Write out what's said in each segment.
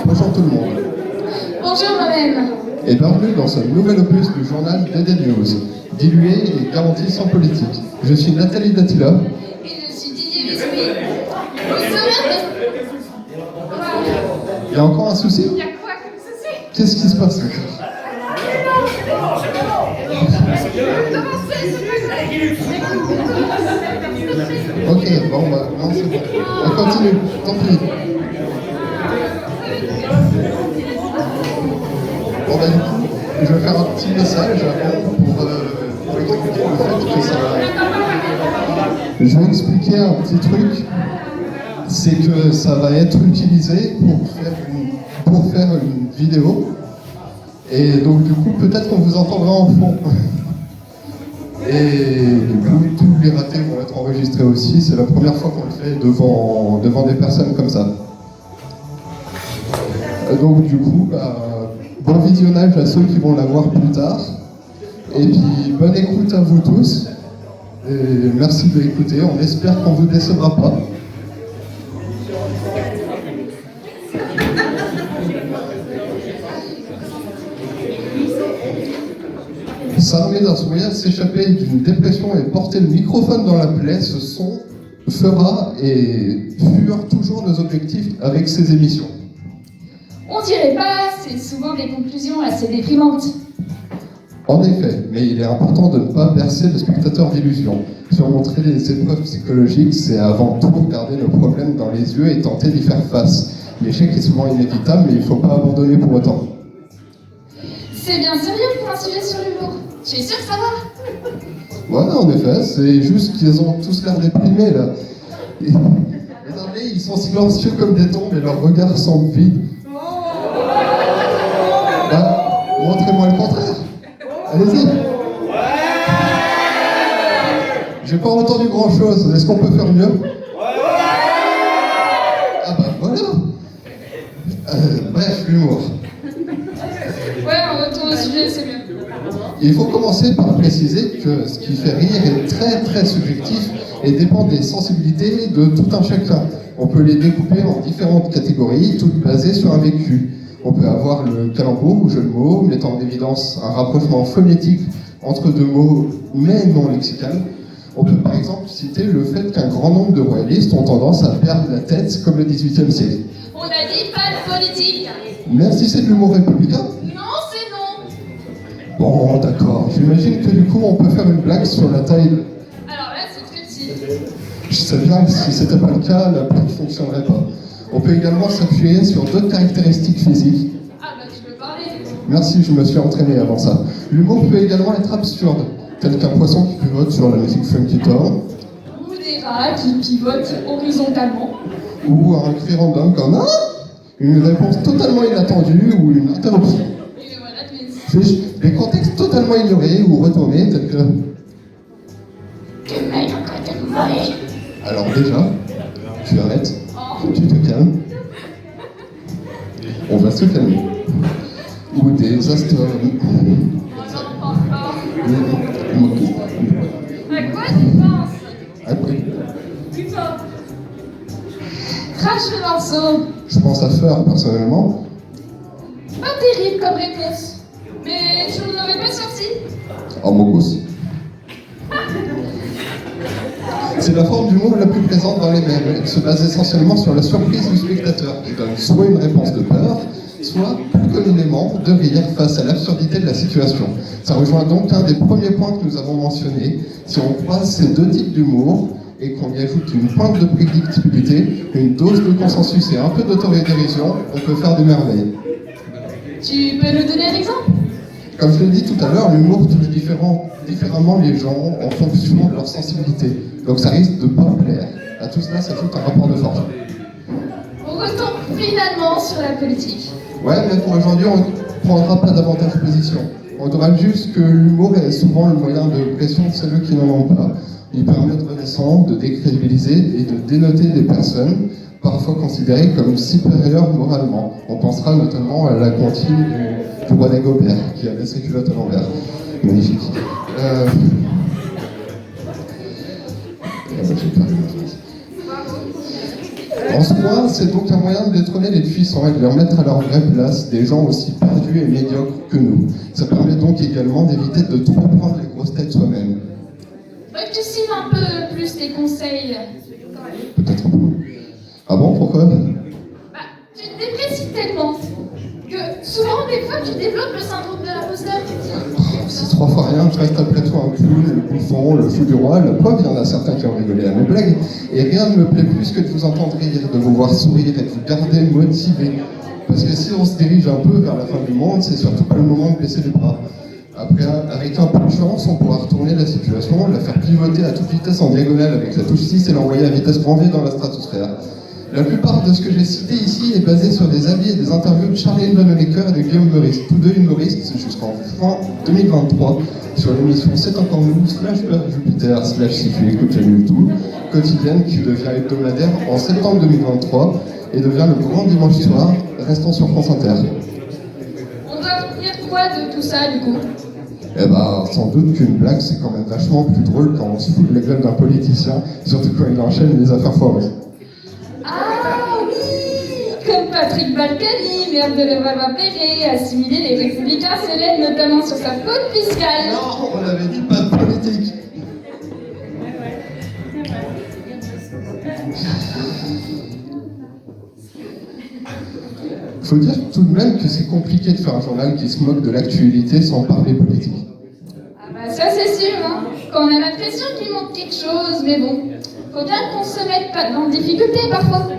Bonjour tout le monde. Bonjour moi-même. Et bienvenue dans ce nouvel opus du journal DD News, dilué et garanti sans politique. Je suis Nathalie Dattila. Et je suis Didier Biscuit. Il y a encore un souci? Il y a quoi comme souci? Qu'est-ce qui se passe? Ok, bon, non, c'est bon. On continue, tant pis. Bon, bah, du coup, je vais faire un petit message avant pour expliquer le fait que ça va. Je vais expliquer un petit truc. C'est que ça va être utilisé pour faire une vidéo. Et donc, du coup, peut-être qu'on vous entendra en fond. Et du coup, tous les ratés vont être enregistrés aussi. C'est la première fois qu'on le fait devant des personnes comme ça. Donc, du coup, bon visionnage à ceux qui vont la voir plus tard. Et puis, bonne écoute à vous tous. Et merci de l'écouter. On espère qu'on ne vous décevra pas. S'armer d'un sourire, s'échapper d'une dépression et porter le microphone dans la plaie, ce son fera et furent toujours nos objectifs avec ces émissions. On dirait pas, c'est souvent des conclusions assez déprimantes. En effet, mais il est important de ne pas bercer le spectateur d'illusions. Surmontrer les épreuves psychologiques, c'est avant tout regarder nos problèmes dans les yeux et tenter d'y faire face. L'échec est souvent inévitable, mais il ne faut pas abandonner pour autant. C'est bien sérieux pour un sujet sur l'humour. Je suis sûre que ça va. Ouais, en effet, c'est juste qu'ils ont tous l'air déprimés, là. Et regardez, ils sont silencieux comme des tombes et leurs regards semblent vides. Bah, montrez-moi le contraire. Allez-y. J'ai pas entendu grand-chose. Est-ce qu'on peut faire mieux? Ah bah voilà. Bref, l'humour. Ouais, on retourne au sujet, c'est mieux. Il faut commencer par préciser que ce qui fait rire est très très subjectif et dépend des sensibilités de tout un chacun. On peut les découper en différentes catégories, toutes basées sur un vécu. On peut avoir le calembour ou jeu de mots, mettant en évidence un rapprochement phonétique entre deux mots, mais non lexical. On peut par exemple citer le fait qu'un grand nombre de royalistes ont tendance à perdre la tête comme le XVIIIe siècle. On a dit pas de politique. Même si c'est de l'humour républicain. Non, c'est non. Bon, d'accord. J'imagine que du coup, on peut faire une blague sur la taille. Alors là, c'est très petit. Je sais bien que si c'était pas le cas, la blague ne fonctionnerait pas. On peut également s'appuyer sur d'autres caractéristiques physiques. Ah bah tu peux parler. Merci, je me suis entraîné avant ça. L'humour peut également être absurde, tel qu'un poisson qui pivote sur la musique funky tom. Ou des rats qui pivotent horizontalement. Ou un cri random comme ah, une réponse totalement inattendue ou une interruption. Et le voilà de mes... Fiche, des contextes totalement ignorés ou retournés, tels que. Alors déjà, tu arrêtes, tu te calmes. On va se calmer. Ou des astronomies. À quoi tu penses? Après, Crache le morceau. je pense à faire personnellement. Pas terrible comme réponse. Mais je ne l'aurais pas sorti. En mocos. C'est la forme d'humour la plus présente dans les mèmes. Elle se base essentiellement sur la surprise du spectateur, qui donne soit une réponse de peur, soit, plus communément, de rire face à l'absurdité de la situation. Ça rejoint donc un des premiers points que nous avons mentionnés. Si on croise ces deux types d'humour, et qu'on y ajoute une pointe de prédictibilité, une dose de consensus et un peu d'autodérision, on peut faire des merveilles. Tu peux nous donner un exemple? Comme je l'ai dit tout à l'heure, l'humour touche différemment les gens en fonction de leur sensibilité. Donc ça risque de ne pas plaire. À tout cela s'ajoute un rapport de force. On retombe finalement sur la politique. Ouais, mais pour aujourd'hui, on ne prendra pas davantage position. On dira juste que l'humour est souvent le moyen de pression de ceux qui n'en ont pas. Il permet de redescendre, de décrédibiliser et de dénoter des personnes, parfois considérées comme supérieures moralement. On pensera notamment à la comptine du roi d'Agobert, qui avait ses culottes à l'envers. Magnifique. En soi, c'est donc un moyen de détrôner les puissants et de les remettre à leur vraie place, des gens aussi perdus et médiocres que nous. Ça permet donc également d'éviter de trop prendre les grosses têtes soi-même. Faudrait que tu cibles un peu plus tes conseils. Peut-être un peu. Ah bon, pourquoi? Bah, tu te déprécies tellement que souvent, des fois, tu développes le syndrome de l'imposteur. C'est 3 fois rien, je reste après tout un clown, le bouffon, le fou du roi. La preuve, il y en a certains qui ont rigolé à mes blagues. Et rien ne me plaît plus que de vous entendre rire, de vous voir sourire et de vous garder motivé. Parce que si on se dirige un peu vers la fin du monde, c'est surtout pas le moment de baisser les bras. Après, avec un peu de chance, on pourra retourner la situation, la faire pivoter à toute vitesse en diagonale avec la touche 6 et l'envoyer à vitesse grand V dans la stratosphère. La plupart de ce que j'ai cité ici est basé sur des avis et des interviews de Charlie Vanhoenacker et de Guillaume Meurice, tous deux humoristes jusqu'en fin 2023, sur l'émission C'est encore nous, /Jupiter, si tu écoutes la tout, quotidienne qui devient hebdomadaire en septembre 2023 et devient le grand dimanche soir, restant sur France Inter. On doit retenir quoi de tout ça, du coup? Eh ben, sans doute qu'une blague, c'est quand même vachement plus drôle quand on se fout de la gueule d'un politicien, surtout quand il enchaîne les affaires foireuses. Ah oui! Comme Patrick Balkany, maire de Levallois-Perret, assimilé les Républicains célèbres notamment sur sa faute fiscale. Non, on avait dit pas de politique. Faut dire tout de même que c'est compliqué de faire un journal qui se moque de l'actualité sans parler politique. Ah bah ça c'est sûr, hein. Quand on a l'impression qu'il manque quelque chose, mais bon, faut bien qu'on se mette pas en difficulté parfois.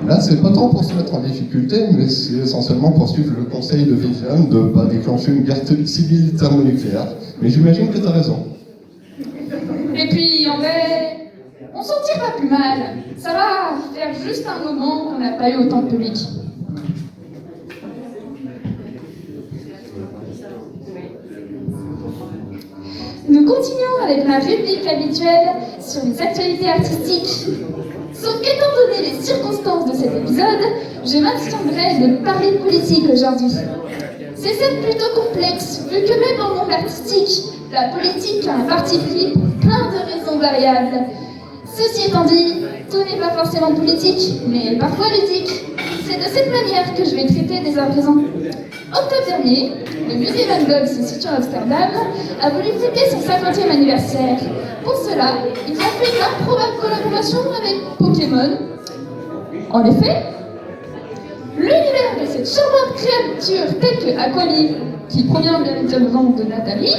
Là, c'est pas tant pour se mettre en difficulté, mais c'est essentiellement pour suivre le conseil de Viviane de pas déclencher une guerre civile thermonucléaire. Mais j'imagine que t'as raison. Et puis en vrai, on s'en tire pas plus mal. Ça va faire juste un moment qu'on n'a pas eu autant de public. Nous continuons avec la rubrique habituelle sur les actualités artistiques. Sauf qu'étant donné les circonstances de cet épisode, je m'abstiendrai de parler de politique aujourd'hui. C'est certes plutôt complexe, vu que même dans le monde artistique, la politique a un parti pris pour plein de raisons variables. Ceci étant dit, tout n'est pas forcément politique, mais parfois ludique. C'est de cette manière que je vais traiter dès à présent. Octobre dernier, le musée Van Gogh se situe à Amsterdam a voulu fêter son 50e anniversaire. Pour cela, ils ont fait une improbable collaboration avec Pokémon. En effet, l'univers de cette charmante créature telle que Aquali, qui provient bien évidemment de Nathalie,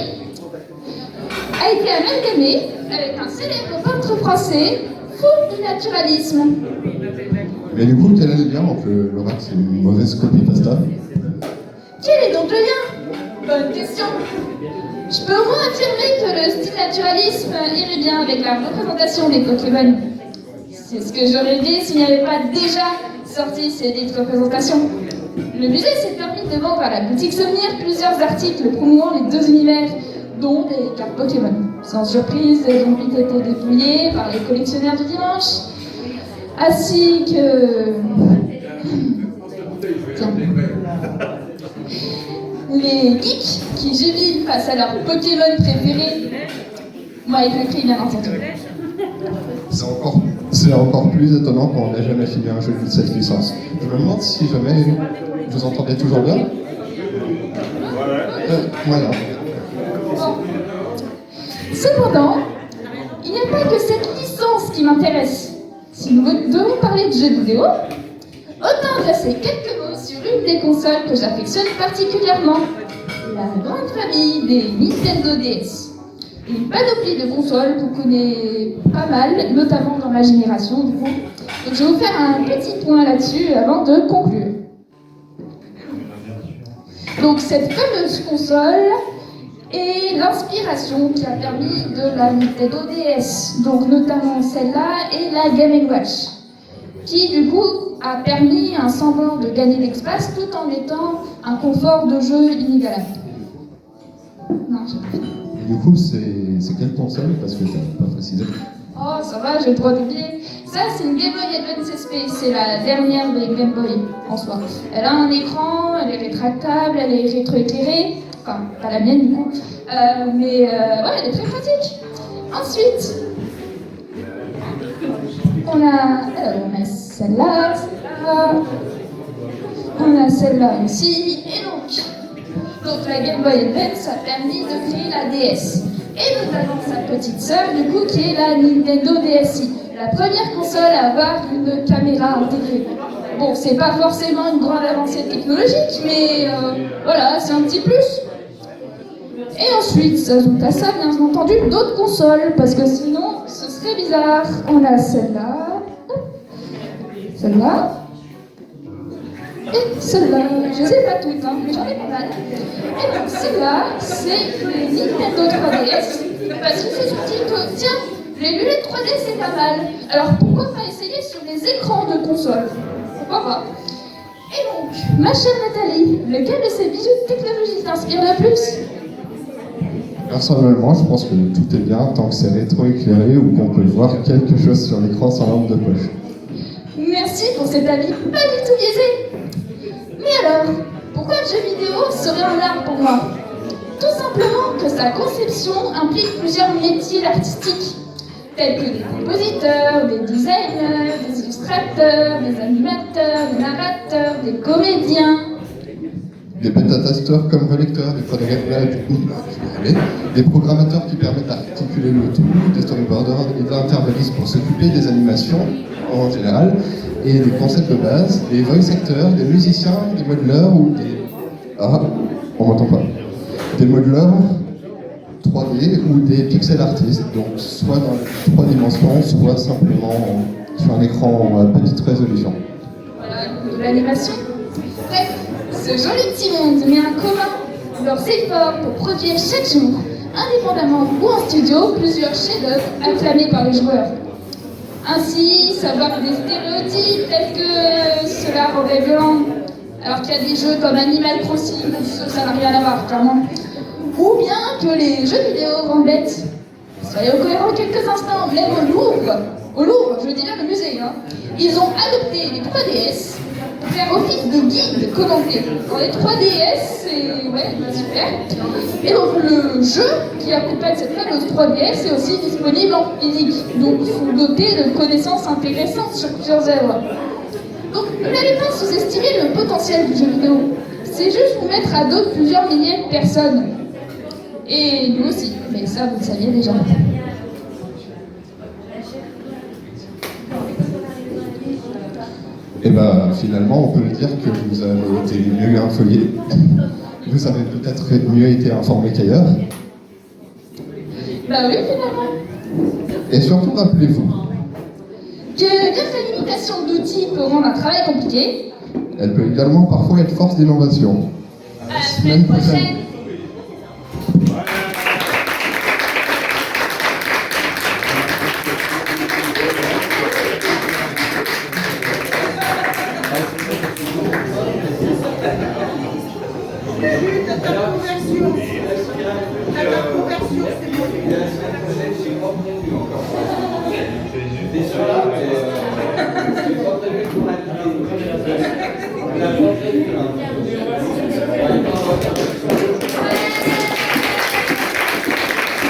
a été amalgamé avec un célèbre peintre français, fou du naturalisme. Mais du coup, quel est le lien entre le Lorax et une mauvaise copie pasta? Quel est donc le lien? Bonne question. Je peux au moins affirmer que le style naturalisme irait bien avec la représentation des Pokémon. C'est ce que j'aurais dit s'il n'y avait pas déjà sorti ces dites représentations. Le musée s'est permis de vendre à la boutique Souvenir plusieurs articles promouvant les deux univers, dont des cartes Pokémon. Sans surprise, elles ont vite été dépouillées par les collectionneurs du dimanche, ainsi que... Tiens. Les geeks qui jubilent face à leur Pokémon préféré, moi y compris bien entendu. C'est encore plus étonnant qu'on n'ait jamais fini un jeu de cette licence. Je me demande si jamais vous entendez toujours bien. Voilà. Bon. Cependant, il n'y a pas que cette licence qui m'intéresse. Si nous devons parler de jeux vidéo, autant adresser quelques mots sur une des consoles que j'affectionne particulièrement, la grande famille des Nintendo DS. Une panoplie de consoles qu'on connaît pas mal, notamment dans ma génération du coup. Donc je vais vous faire un petit point là-dessus avant de conclure. Donc cette fameuse console est l'inspiration qui a permis de la Nintendo DS, donc notamment celle-là et la Game & Watch, qui du coup a permis un semblant de gagner l'espace tout en étant un confort de jeu inégalable. Non, j'ai pas fait. Du coup, c'est quelle console? Parce que t'as pas précisé. Oh, ça va, j'ai le droit d'oublier. Ça, c'est une Game Boy Advance SP, c'est la dernière des Game Boy en soi. Elle a un écran, elle est rétractable, elle est rétroéclairée. Enfin, pas la mienne du coup. Ouais, elle est très pratique. Ensuite, on on a celle-là, on a celle-là aussi, et donc la Game Boy Advance a permis de créer la DS, et notamment sa petite sœur, du coup, qui est la Nintendo DSi, la première console à avoir une caméra intégrée. Bon, c'est pas forcément une grande avancée technologique, mais voilà, c'est un petit plus. Et ensuite, s'ajoute à ça, bien entendu, d'autres consoles, parce que sinon, ce serait bizarre. On a celle-là, celle-là, et celle-là. Je sais pas toutes, hein, mais j'en ai pas mal. Et donc, celle-là, c'est le Nintendo 3DS, parce qu'il se sont dit que, tiens, les lunettes 3D, c'est pas mal. Alors, pourquoi pas essayer sur les écrans de console? Pourquoi pas? Et donc, ma chère Nathalie, lequel de ces bijoux de technologie t'inspire le plus? Personnellement, je pense que tout est bien tant que c'est rétroéclairé ou qu'on peut voir quelque chose sur l'écran sans lampe de poche. Merci pour cet avis pas du tout biaisé. Mais alors, pourquoi le jeu vidéo serait un art pour moi? Tout simplement que sa conception implique plusieurs métiers artistiques, tels que des compositeurs, des designers, des illustrateurs, des animateurs, des narrateurs, des comédiens. Des bêta-testeurs comme relecteurs, des programmateurs qui permettent d'articuler le tout, des storyboarders et des intervallistes pour s'occuper des animations en général, et des concepts de base, des voice actors, des musiciens, des modeleurs ou des... Ah, on m'entend pas. Des modeleurs 3D ou des pixel artistes, donc soit dans 3 dimensions, soit simplement sur un écran à petite résolution. Voilà, de l'animation. Bref, ce joli petit monde met en commun leurs efforts pour produire chaque jour, indépendamment ou en studio, plusieurs chefs-d'œuvre acclamés par les joueurs. Ainsi, savoir des stéréotypes tels que cela rendait violent, alors qu'il y a des jeux comme Animal Crossing où ça n'a rien à voir, clairement. Ou bien que les jeux vidéo rendent bêtes. Soyez au cohérent quelques instants, même au Louvre, je veux dire le musée, hein, ils ont adopté les 3DS pour faire office de guide commenté. Alors les 3DS, c'est ouais, bah, super. Et donc le jeu qui accompagne cette fameuse 3DS est aussi disponible en physique. Donc il faut doter de connaissances intéressantes sur plusieurs œuvres. Donc n'allez pas sous-estimer le potentiel du jeu vidéo. C'est juste vous mettre à dos plusieurs milliers de personnes. Et nous aussi, mais ça vous le saviez déjà. Et bien finalement, on peut dire que vous avez été mieux informés. Vous avez peut-être mieux été informés qu'ailleurs. Bah oui, finalement. Et surtout, rappelez-vous, Que bien que la limitation d'outils peut rendre un travail compliqué, elle peut également parfois être force d'innovation. à la semaine prochaine. C'est bon.